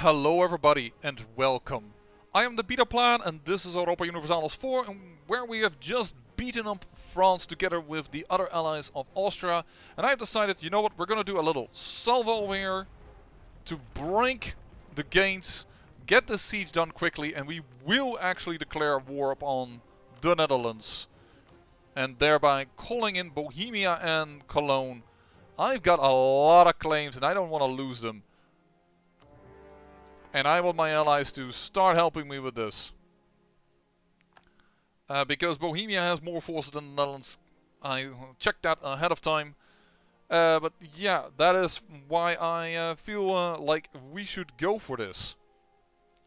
Hello everybody and welcome. I am the Beta Plan and this is Europa Universalis 4, and where we have just beaten up France together with the other allies of Austria, and I've decided, you know what, we're gonna do a little salvo over here to break the gains, get the siege done quickly, and we will actually declare war upon the Netherlands, and thereby calling in Bohemia and Cologne. I've got a lot of claims and I don't want to lose them. And I want my allies to start helping me with this. Because Bohemia has more forces than the Netherlands. I checked that ahead of time. But yeah, that is why I feel like we should go for this.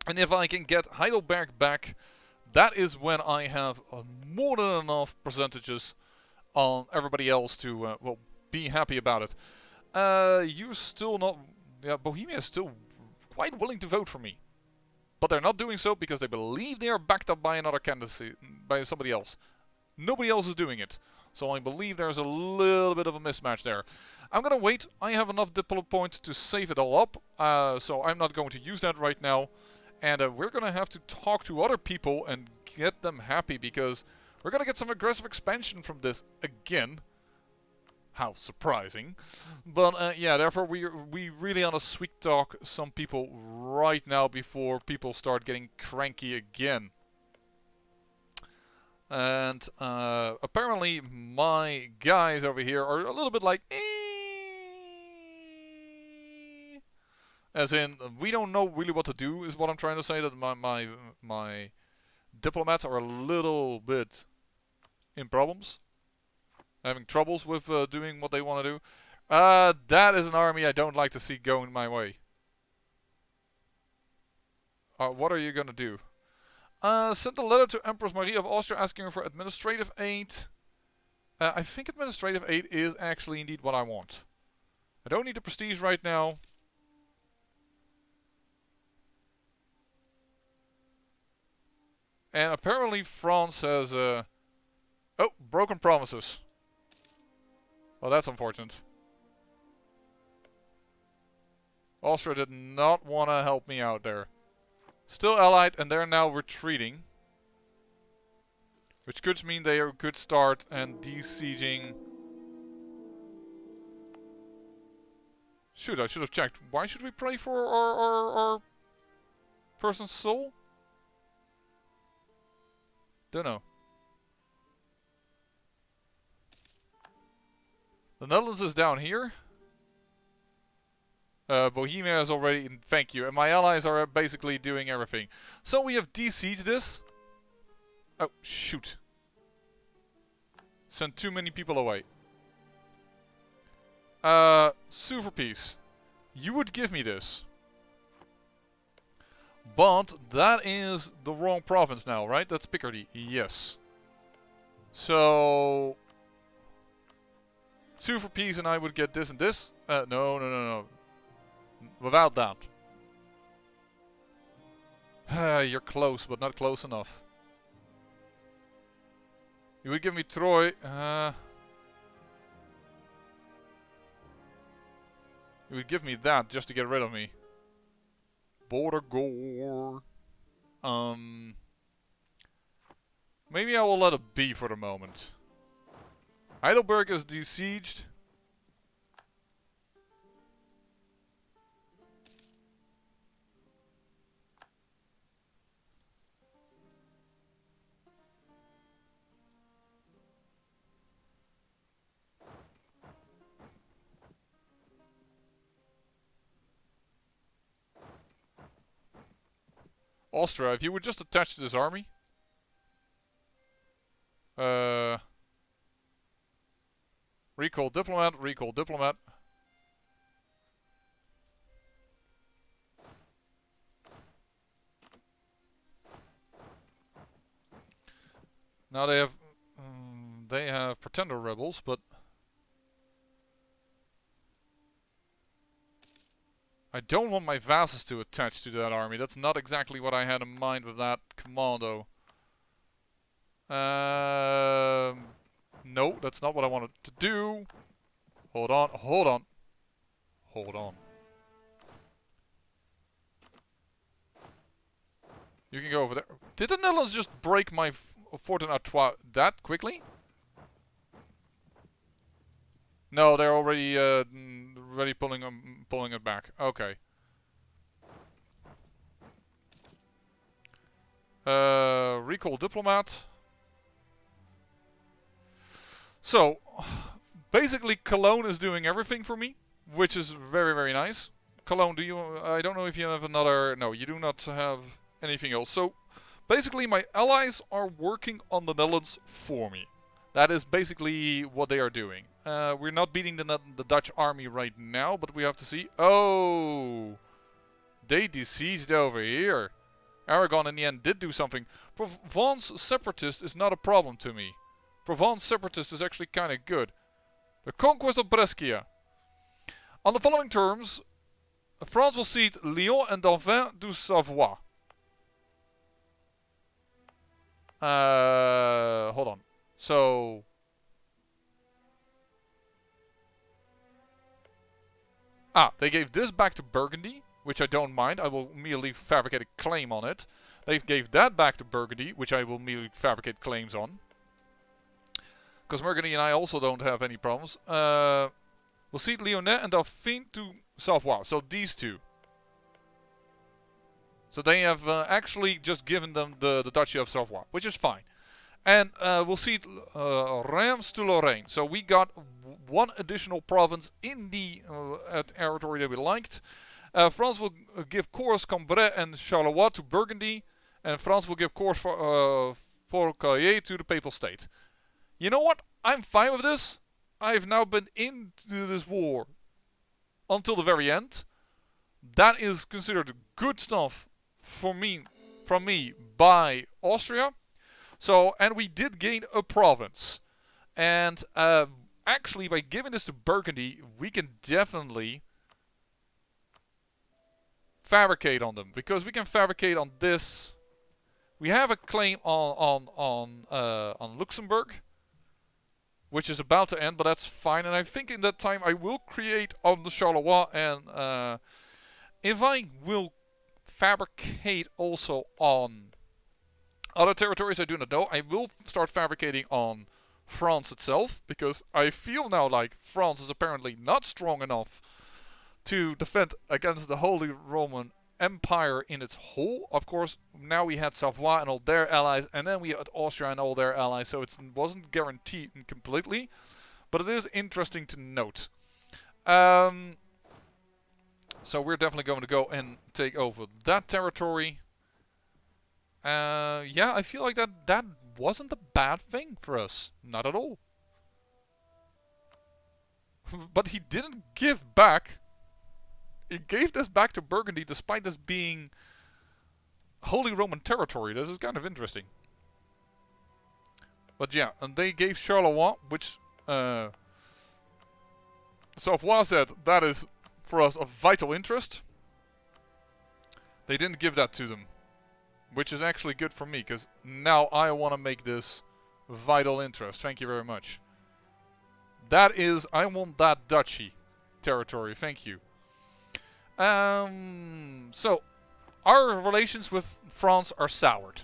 And if I can get Heidelberg back, that is when I have more than enough percentages on everybody else to, well, be happy about it. You're still not... Yeah, Bohemia is still quite willing to vote for me. But they're not doing so because they believe they are backed up by another candidacy, by somebody else. Nobody else is doing it. So I believe there's a little bit of a mismatch there. I'm gonna wait. I have enough diplomat points to save it all up. So I'm not going to use that right now. And we're gonna have to talk to other people and get them happy because we're gonna get some aggressive expansion from this again. How surprising. But yeah, therefore we really want to sweet talk some people right now before people start getting cranky again. And apparently my guys over here are a little bit like as in, we don't know really what to do is what I'm trying to say. That my diplomats are a little bit in problems. Having troubles with doing what they want to do. That is an army I don't like to see going my way. What are you gonna do? Sent a letter to Empress Marie of Austria asking her for administrative aid. I think administrative aid is actually indeed what I want. I don't need the prestige right now. And apparently France has... oh, broken promises. Well, that's unfortunate. Austria did not want to help me out there. Still allied, and they're now retreating. Which could mean they could start and besieging. Shoot, I should have checked. Why should we pray for our person's soul? Don't know. The Netherlands is down here. Bohemia is already in, thank you. And my allies are basically doing everything. So we have besieged this. Oh, shoot. Sent too many people away. Sue for peace. You would give me this. But that is the wrong province now, right? That's Picardy. Yes. So... Sue for peace and I would get this and this. No. Without that. You're close, but not close enough. You would give me Troy. You would give me that just to get rid of me. Border gore. Maybe I will let it be for the moment. Heidelberg is besieged. Austria, if you would just attach to this army. Recall diplomat, recall diplomat. Now they have pretender rebels, but I don't want my vassals to attach to that army. That's not exactly what I had in mind with that commando. No, that's not what I wanted to do. Hold on. You can go over there. Did the Netherlands just break my fort in Artois that quickly? No, they're already pulling it back. Okay. Recall diplomat. So, basically Cologne is doing everything for me, which is very, very nice. Cologne, I don't know if you have another, no, you do not have anything else. So, basically my allies are working on the Netherlands for me. That is basically what they are doing. We're not beating the Dutch army right now, but we have to see. Oh! They deceased over here. Aragon in the end did do something. Provence separatist is not a problem to me. Provence separatist is actually kind of good. The conquest of Brescia. On the following terms, France will cede Lyon and Dauphin to Savoie. Hold on. So... they gave this back to Burgundy, which I don't mind. I will immediately fabricate a claim on it. They gave that back to Burgundy, which I will immediately fabricate claims on. Because Burgundy and I also don't have any problems. We'll cede Lyonnais and Dauphine to Savoie. So these two. So they have actually just given them the Duchy of Savoie, which is fine. And we'll cede Reims to Lorraine. So we got one additional province in the territory that we liked. France will give Corse, Cambrai and Charleroi to Burgundy. And France will give Corse Forcalquier to the Papal State. You know what? I'm fine with this. I've now been into this war until the very end. That is considered good stuff for me, from me by Austria. So, and we did gain a province. And actually, by giving this to Burgundy, we can definitely fabricate on them. Because we can fabricate on this. We have a claim on Luxembourg, which is about to end, but that's fine. And I think in that time I will create on the Charleroi, and if I will fabricate also on other territories I do not know, I will start fabricating on France itself, because I feel now like France is apparently not strong enough to defend against the Holy Roman Empire in its whole. Of course, now we had Savoie and all their allies, and then we had Austria and all their allies, so it wasn't guaranteed completely, but it is interesting to note. So we're definitely going to go and take over that territory. Yeah, I feel like that wasn't a bad thing for us. Not at all. But he didn't give back. He gave this back to Burgundy despite this being Holy Roman territory. This is kind of interesting. But yeah, and they gave Charleroi, which Savoie said that is for us of vital interest. They didn't give that to them, which is actually good for me, because now I want to make this vital interest. Thank you very much. That is, I want that duchy territory. Thank you. So, our relations with France are soured.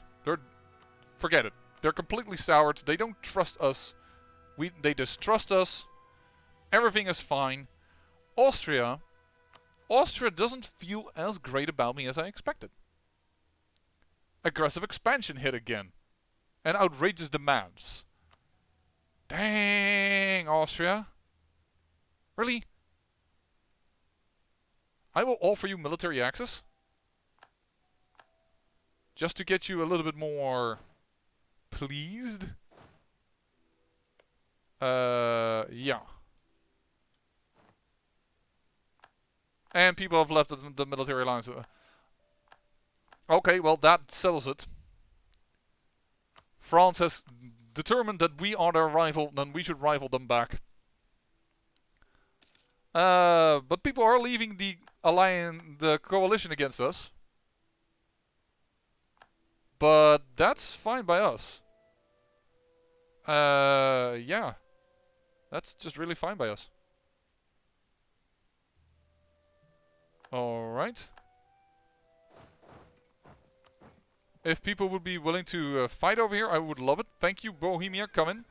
Forget it. They're completely soured. They don't trust us. They distrust us. Everything is fine. Austria doesn't feel as great about me as I expected. Aggressive expansion hit again. And outrageous demands. Dang, Austria. Really? I will offer you military access. Just to get you a little bit more pleased. Yeah. And people have left the military alliance. Okay, well that settles it. France has determined that we are their rival, then we should rival them back. But people are leaving the alliance, the coalition against us. But that's fine by us. Yeah. That's just really fine by us. Alright. If people would be willing to fight over here, I would love it. Thank you, Bohemia. Come in.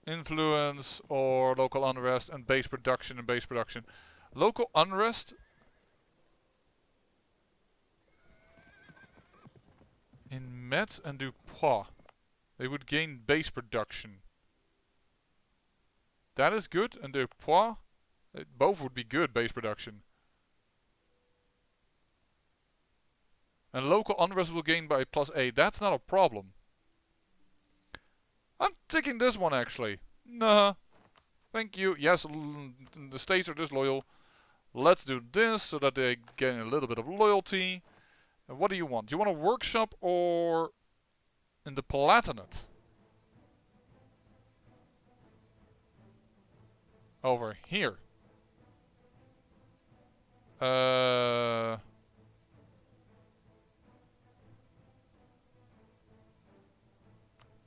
Influence or local unrest and base production and base production. Local unrest in Metz and Dupois. They would gain base production. That is good, and Dupois, both would be good base production. And local unrest will gain by +8. That's not a problem. I'm taking this one actually. Nah. Thank you. Yes, the states are disloyal. Let's do this so that they gain a little bit of loyalty. And what do you want? Do you want a workshop or in the Palatinate? Over here. I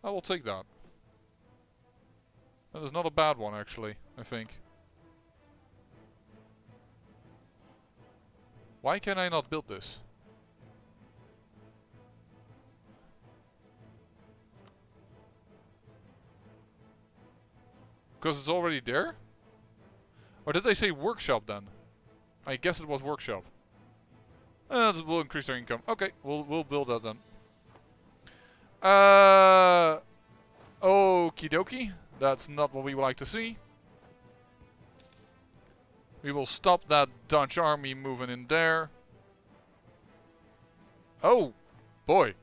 will take that. That is not a bad one actually, I think. Why can I not build this? Because it's already there? Or did they say workshop then? I guess it was workshop. That will increase their income. Okay, we'll build that then. Okie dokie. That's not what we would like to see. We will stop that Dutch army moving in there. Oh, boy.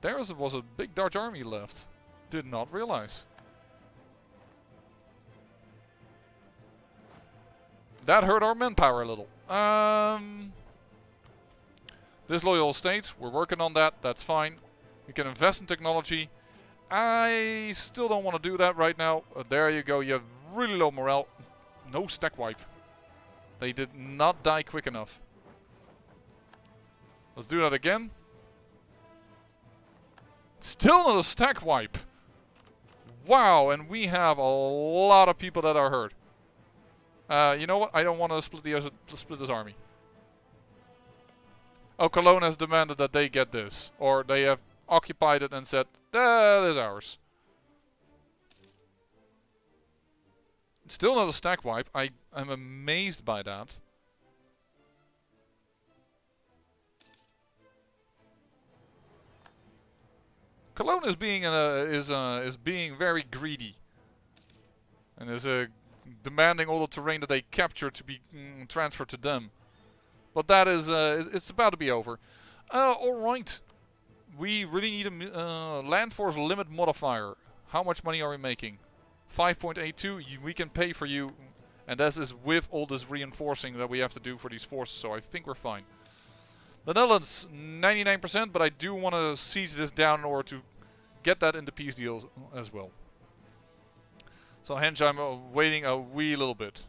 There was a big Dutch army left. Did not realize. That hurt our manpower a little. Disloyal states, we're working on that. That's fine. We can invest in technology. I still don't want to do that right now. There you go. You have really low morale. No stack wipe. They did not die quick enough. Let's do that again. Still not a stack wipe. Wow, and we have a lot of people that are hurt. You know what? I don't want to split this army. Oh, Cologne has demanded that they get this. Or they have occupied it and said, that is ours. Still not a stack wipe. I'm amazed by that. Cologne is being very greedy. And is demanding all the terrain that they capture to be transferred to them. But that is, it's about to be over. Alright. We really need a land force limit modifier. How much money are we making? 5.82. We can pay for you. And this is with all this reinforcing that we have to do for these forces. So I think we're fine. The Netherlands, 99%. But I do want to siege this down in order to get that in the peace deal as well. So hence I'm waiting a wee little bit.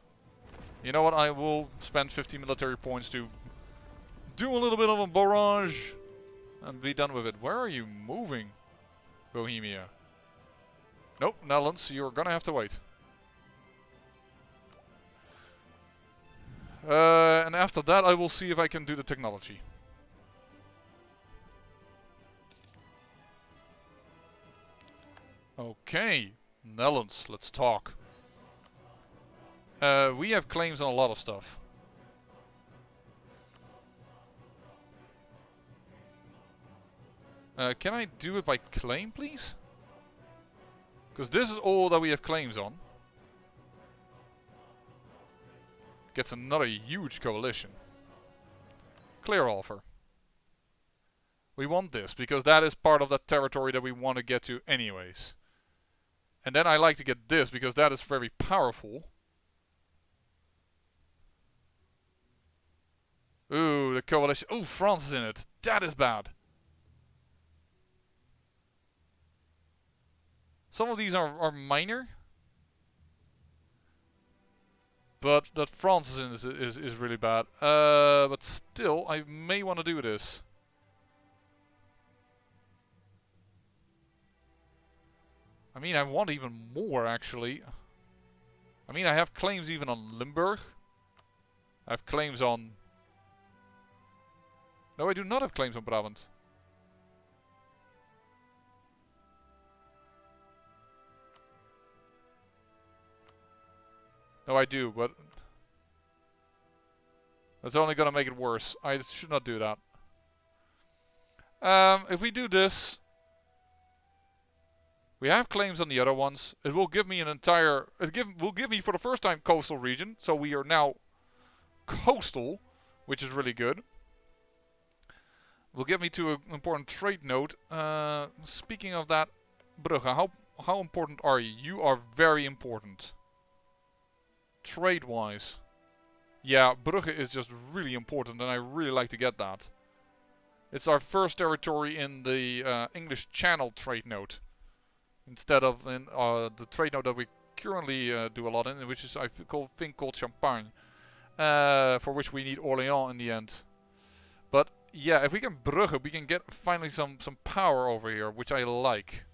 You know what? I will spend 50 military points to do a little bit of a barrage and be done with it. Where are you moving, Bohemia? Nope, Netherlands, you're gonna have to wait. And after that I will see if I can do the technology. Okay, Netherlands, let's talk. We have claims on a lot of stuff. Can I do it by claim, please? Because this is all that we have claims on. Gets another huge coalition. Clear offer. We want this, because that is part of that territory that we want to get to anyways. And then I like to get this, because that is very powerful. Ooh, the coalition. Ooh, France is in it. That is bad. Some of these are minor. But that France is in is really bad. But still, I may want to do this. I mean, I want even more, actually. I mean, I have claims even on Limburg. I have claims on... No, I do not have claims on Brabant. No, I do, but... That's only gonna make it worse. I should not do that. If we do this... We have claims on the other ones. It will give me an entire... will give me for the first time coastal region. So we are now coastal, which is really good. Will get me to an important trade node. Speaking of that, Brugge, how important are you? You are very important. Trade-wise. Yeah, Brugge is just really important and I really like to get that. It's our first territory in the English Channel trade node. Instead of in the trade node that we currently do a lot in, which is I think called Champagne. For which we need Orléans in the end. But yeah, if we can Brugge, we can get finally some power over here, which I like.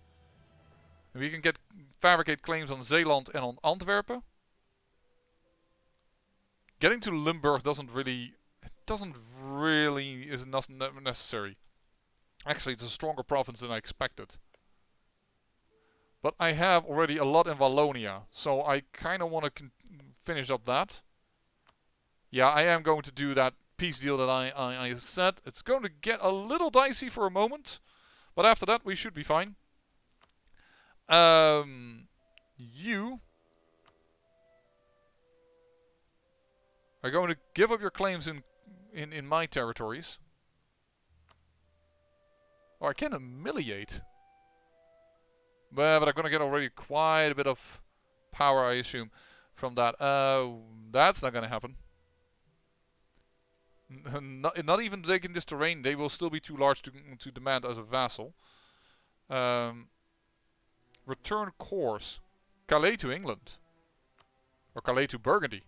And we can get fabricate claims on Zeeland and on Antwerpen. Getting to Limburg doesn't really is not necessary. Actually, it's a stronger province than I expected. But I have already a lot in Wallonia, so I kind of want to finish up that. Yeah, I am going to do that peace deal that I said. It's going to get a little dicey for a moment, but after that we should be fine. You are going to give up your claims in my territories. Oh, I can humiliate. But I'm going to get already quite a bit of power, I assume, from that. That's not going to happen. Not even taking this terrain, they will still be too large to demand as a vassal. Return course. Calais to England. Or Calais to Burgundy.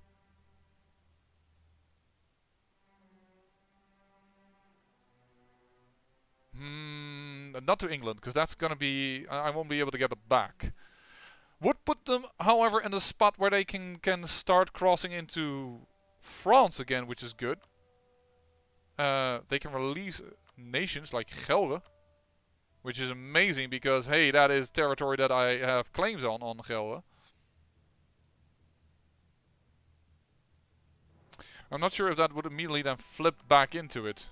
Not to England, because that's gonna be... I won't be able to get it back. Would put them, however, in a spot where they can start crossing into France again, which is good. They can release nations like Gelre, which is amazing because, hey, that is territory that I have claims on Gelre. I'm not sure if that would immediately then flip back into it.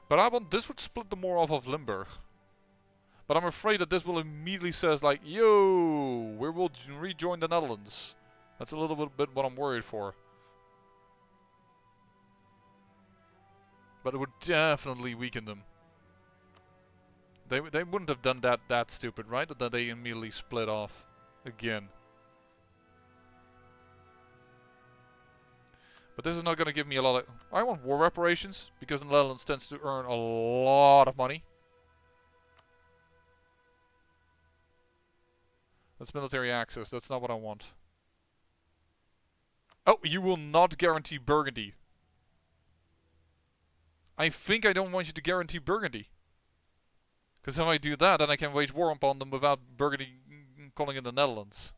But this would split the more off of Limburg. But I'm afraid that this will immediately says like, yo, we will rejoin the Netherlands. That's a little bit what I'm worried for. But it would definitely weaken them. They wouldn't have done that stupid, right? That they immediately split off again. But this is not going to give me a lot of... I want war reparations, because the Netherlands tends to earn a lot of money. That's military access, that's not what I want. Oh, you will not guarantee Burgundy. I think I don't want you to guarantee Burgundy. Because if I do that, then I can wage war upon them without Burgundy calling in the Netherlands.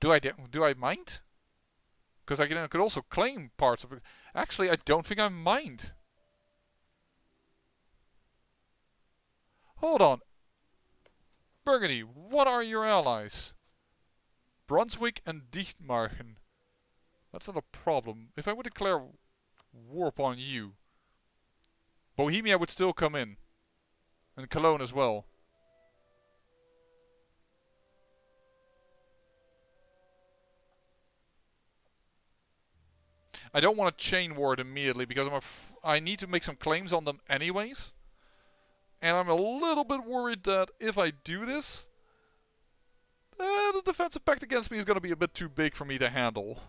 Do I mind? Because I could also claim parts of it. Actually, I don't think I mind. Hold on. Burgundy, what are your allies? Brunswick and Dichtmarken. That's not a problem. If I would declare war upon you, Bohemia would still come in. And Cologne as well. I don't want to chain war it immediately because I need to make some claims on them anyways. And I'm a little bit worried that if I do this, the defensive pact against me is going to be a bit too big for me to handle.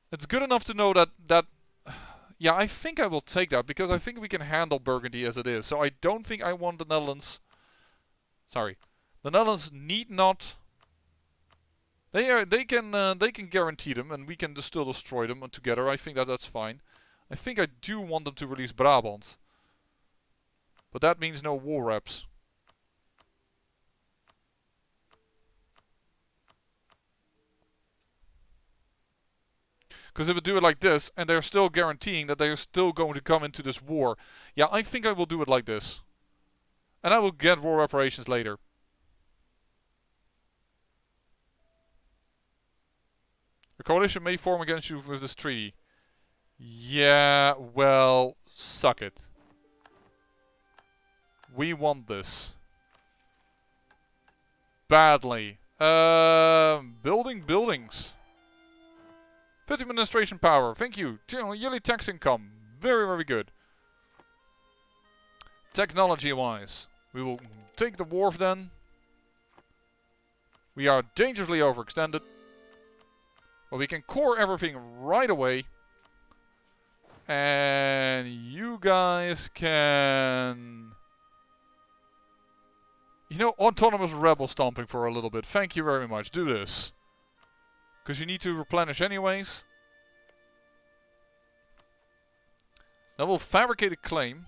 It's good enough to know that yeah, I think I will take that because I think we can handle Burgundy as it is. So I don't think I want the Netherlands... Sorry. The Netherlands need not They can guarantee them, and we can just still destroy them together. I think that's fine. I think I do want them to release Brabant, but that means no war reps. Because if we do it like this, and they're still guaranteeing that they're still going to come into this war, yeah, I think I will do it like this, and I will get war reparations later. The coalition may form against you with this treaty. Yeah, well, suck it. We want this. Badly. Building buildings. 50 administration power. Thank you. Yearly tax income. Very, very good. Technology-wise. We will take the wharf then. We are dangerously overextended. But we can core everything right away. And you guys can... You know, autonomous rebel stomping for a little bit. Thank you very much. Do this. Because you need to replenish anyways. Then we'll fabricate a claim.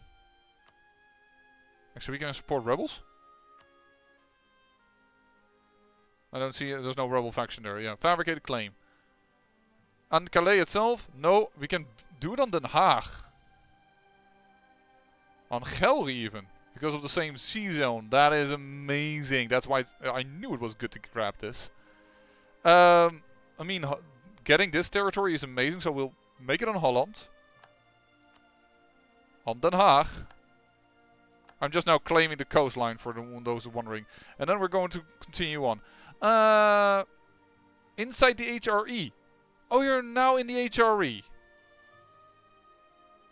Actually, we can support rebels. I don't see... There's no rebel faction there. Yeah, fabricate a claim. On Calais itself? No, we can do it on Den Haag. On Gelre even. Because of the same sea zone. That is amazing. That's why I knew it was good to grab this. I mean, getting this territory is amazing. So we'll make it on Holland. On Den Haag. I'm just now claiming the coastline for those wondering. And then we're going to continue on. Inside the HRE. Oh, you're now in the HRE.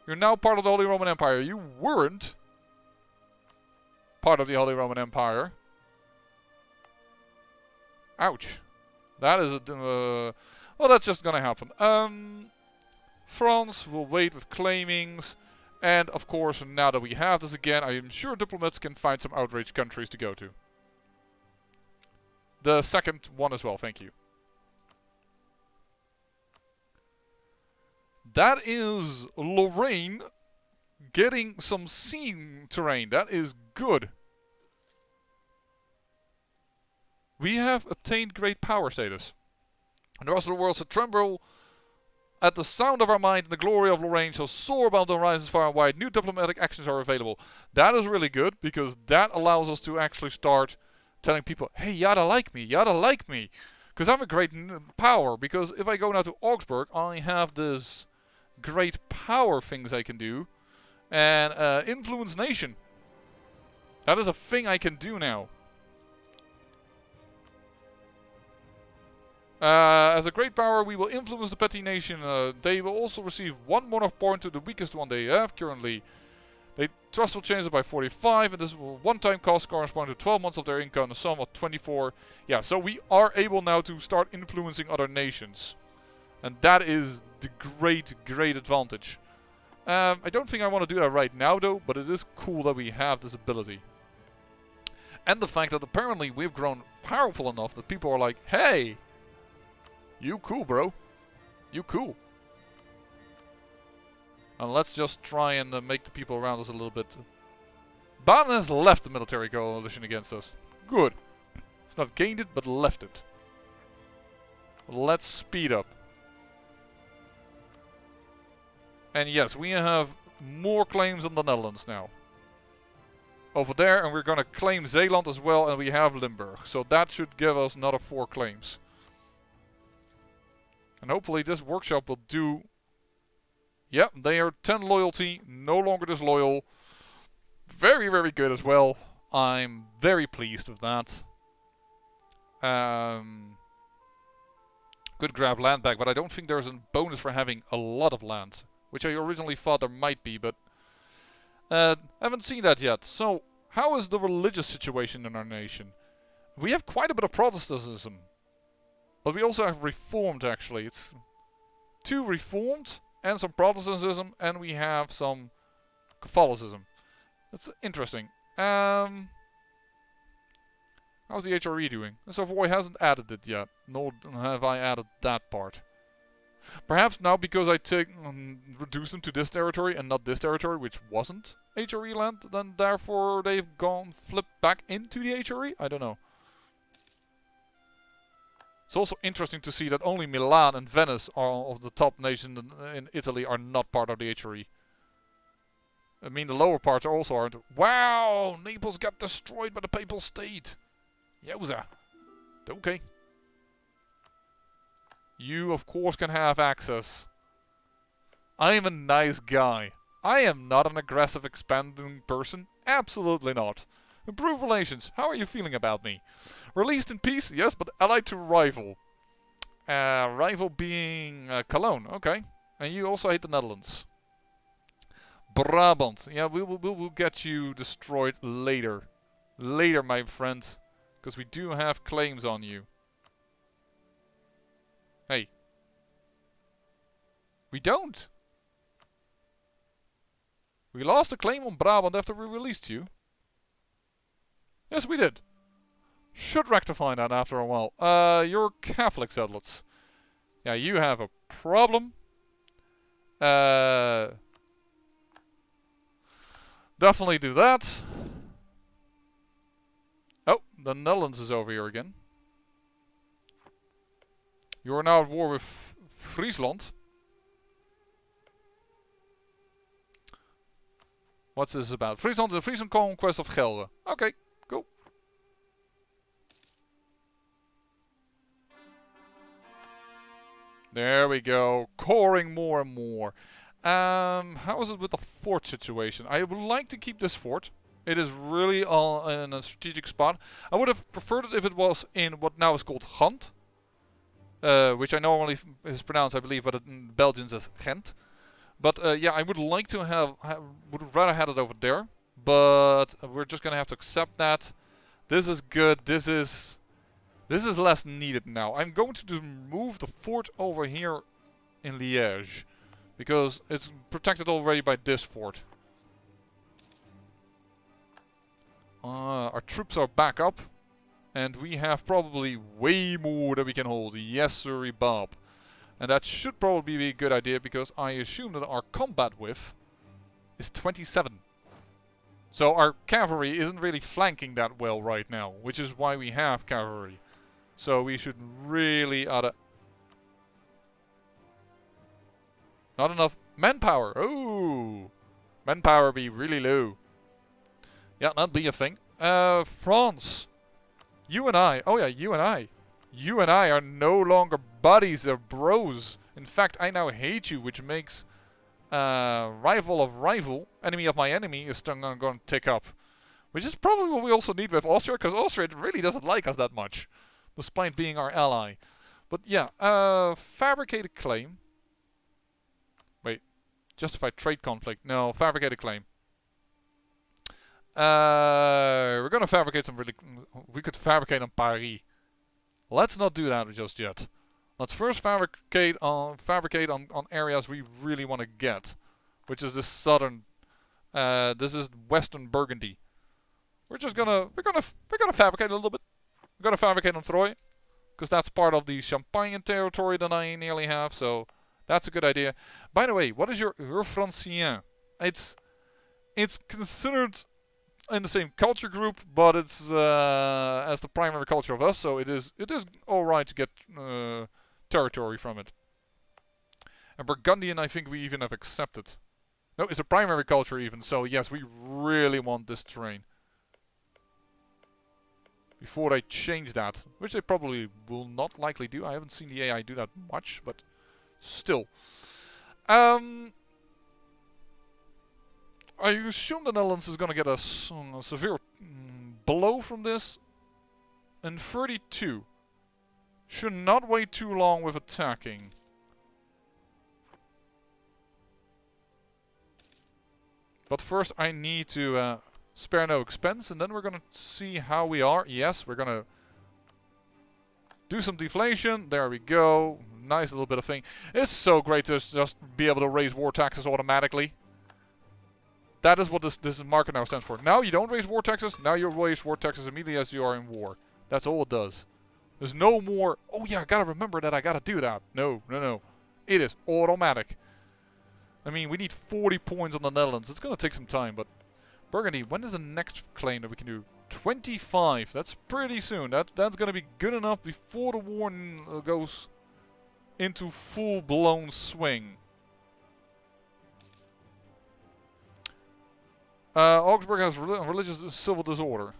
You're now part of the Holy Roman Empire. You weren't part of the Holy Roman Empire. Ouch. That is a... well, that's just gonna happen. France will wait with claimings. And, of course, now that we have this again, I am sure diplomats can find some outraged countries to go to. The second one as well, thank you. That is Lorraine getting some sea terrain. That is good. We have obtained great power status. And the rest of the world shall tremble at the sound of our might, and the glory of Lorraine shall soar above the horizons far and wide. New diplomatic actions are available. That is really good, because that allows us to actually start telling people, hey, you oughta like me, you oughta like me. Because I'm a great power, because if I go now to Augsburg, I have this great power things I can do. And influence nation. That is a thing I can do now. As a great power, we will influence the petty nation. They will also receive one monarch point to the weakest one they have currently. They trust will change it by 45, and this will one-time cost correspond to 12 months of their income, a sum of 24. Yeah, so we are able now to start influencing other nations. And that is the great, great advantage. I don't think I want to do that right now, though, but it is cool that we have this ability. And the fact that apparently we've grown powerful enough that people are like, hey, you cool, bro. You cool. And let's just try and make the people around us a little bit. Baden has left the military coalition against us. Good. It's not gained it, but left it. Let's speed up. And yes, we have more claims on the Netherlands now. Over there, and we're going to claim Zeeland as well, and we have Limburg. So that should give us another 4 claims. And hopefully this workshop will do... Yep, they are 10 loyalty, no longer disloyal. Very, very good as well. I'm very pleased with that. Could grab land back, but I don't think there's a bonus for having a lot of land. Which I originally thought there might be, but... haven't seen that yet. So, how is the religious situation in our nation? We have quite a bit of Protestantism. But we also have Reformed, actually. It's 2 Reformed and some Protestantism, and we have some Catholicism. That's interesting. Our How's the HRE doing? Savoy hasn't added it yet, nor have I added that part. Perhaps now because I reduced them to this territory and not this territory, which wasn't HRE land, then therefore they've flipped back into the HRE? I don't know. It's also interesting to see that only Milan and Venice are of the top nations in Italy are not part of the HRE. I mean, the lower parts also aren't. Wow! Naples got destroyed by the Papal State. Yowza. Okay. You, of course, can have access. I am a nice guy. I am not an aggressive, expanding person. Absolutely not. Improve relations. How are you feeling about me? Released in peace? Yes, but allied to rival. Rival being Cologne. Okay. And you also hate the Netherlands. Brabant. Yeah, we'll get you destroyed later. Later, my friend. Because we do have claims on you. Hey. We don't. We lost a claim on Brabant after we released you. Yes, we did. Should rectify that after a while. You're Catholic settlers. Yeah, you have a problem. Definitely do that. Oh, the Netherlands is over here again. You are now at war with Friesland. What's this about? Friesland, the Frisian conquest of Gelre. Okay, cool. There we go. Coring more and more. How is it with the fort situation? I would like to keep this fort. It is really in a strategic spot. I would have preferred it if it was in what now is called Ghent. Which I normally is pronounced, I believe, but in Belgians as Ghent. But yeah, I would like to would rather have it over there. But we're just gonna have to accept that. This is good. This is less needed now. I'm going to move the fort over here in Liège. Because it's protected already by this fort. Our troops are back up. And we have probably way more than we can hold. Yes, sir, Bob. And that should probably be a good idea because I assume that our combat width is 27. So our cavalry isn't really flanking that well right now. Which is why we have cavalry. So we should really not enough manpower. Oh, manpower be really low. Yeah, that'd be a thing. France. You and I. Oh yeah, you and I. You and I are no longer buddies or bros. In fact, I now hate you, which makes rival of rival, enemy of my enemy, is going to tick up. Which is probably what we also need with Austria, because Austria really doesn't like us that much. Despite being our ally. But yeah, fabricated claim. Wait, justified trade conflict. No, fabricated claim. We're gonna fabricate some really... We could fabricate on Paris. Let's not do that just yet. Let's first fabricate on areas we really want to get. Which is the southern... this is western Burgundy. We're gonna fabricate a little bit. We're gonna fabricate on Troyes. Because that's part of the Champagne territory that I nearly have, so... That's a good idea. By the way, what is your Francien? It's considered in the same culture group, but it's as the primary culture of us, so it is all right to get territory from it. And Burgundian, I think we even have accepted. No, it's a primary culture even, so yes, we really want this terrain. Before they change that, which they probably will not likely do. I haven't seen the AI do that much, but still. I assume the Netherlands is going to get a severe blow from this. And 32. Should not wait too long with attacking. But first I need to spare no expense. And then we're going to see how we are. Yes, we're going to do some deflation. There we go. Nice little bit of thing. It's so great to just be able to raise war taxes automatically. That is what this market now stands for. Now you don't raise war taxes. Now you raise war taxes immediately as you are in war. That's all it does. There's no more, oh yeah, I gotta remember that I gotta do that. No, no, no. It is automatic. I mean, we need 40 points on the Netherlands. It's gonna take some time, but Burgundy, when is the next claim that we can do? 25. That's pretty soon. That's gonna be good enough before the war goes into full-blown swing. Augsburg has religious civil disorder.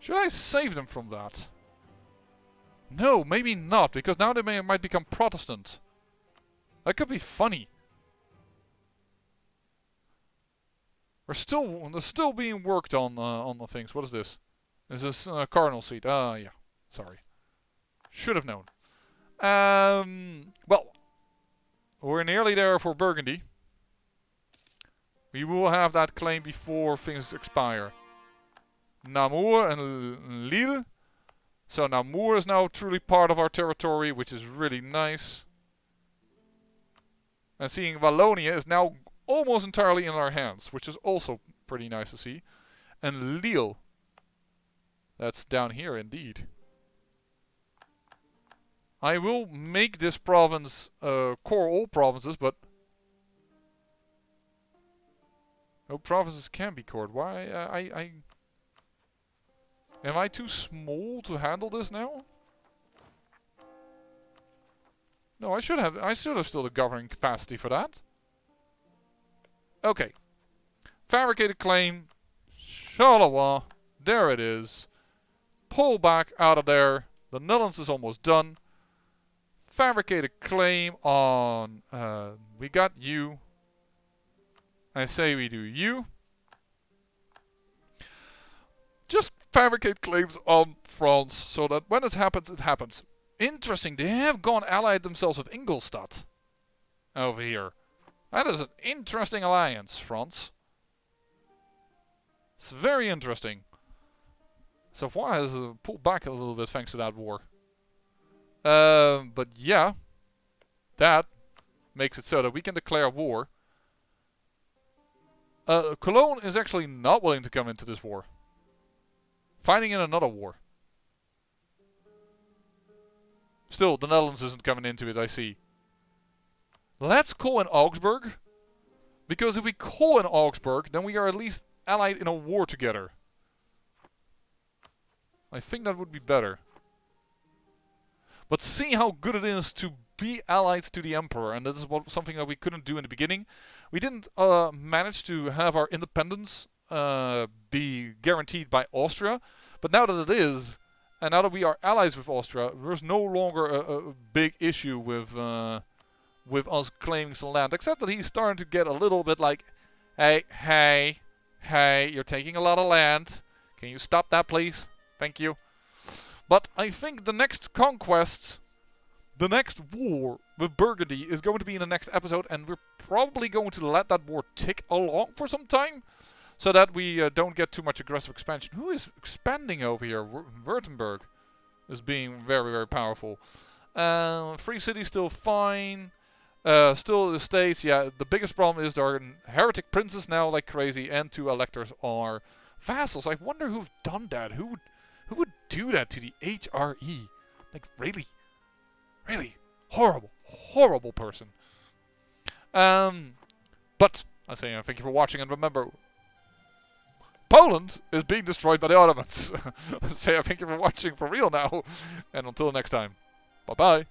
Should I save them from that? No, maybe not, because now they might become Protestant. That could be funny. They're still being worked on the things. What is this? Is this cardinal seat? Yeah. Sorry. Should have known. Well, we're nearly there for Burgundy. We will have that claim before things expire. Namur and Lille. So Namur is now truly part of our territory, which is really nice. And seeing Wallonia is now almost entirely in our hands, which is also pretty nice to see. And Lille. That's down here indeed. I will make this province core all provinces, but no provinces can be cored. Why? Am I too small to handle this now? No, I should have still the governing capacity for that. Okay. Fabricated claim. Charleroi. There it is. Pull back out of there. The Netherlands is almost done. Fabricated claim on... we got you. I say we do you. Just fabricate claims on France so that when it happens, it happens. Interesting, they have gone allied themselves with Ingolstadt over here. That is an interesting alliance, France. It's very interesting. Savoy has pulled back a little bit thanks to that war. But yeah, that makes it so that we can declare war. Cologne is actually not willing to come into this war. Fighting in another war. Still, the Netherlands isn't coming into it, I see. Let's call in Augsburg. Because if we call in Augsburg, then we are at least allied in a war together. I think that would be better. But see how good it is to be allied to the Emperor. And this is something that we couldn't do in the beginning. We didn't manage to have our independence be guaranteed by Austria. But now that it is, and now that we are allies with Austria, there's no longer a big issue with us claiming some land. Except that he's starting to get a little bit like, hey, you're taking a lot of land. Can you stop that, please? Thank you. But I think the next conquest, the next war with Burgundy is going to be in the next episode. And we're probably going to let that war tick along for some time. So that we don't get too much aggressive expansion. Who is expanding over here? Württemberg is being very, very powerful. Free City still fine. Still the States, yeah. The biggest problem is there are heretic princes now like crazy. And 2 electors are vassals. I wonder who've done that. Who would do that to the HRE? Like, really? Really? Horrible person. But I say thank you for watching, and remember, Poland is being destroyed by the Ottomans. I say thank you for watching for real now, and until next time, bye bye.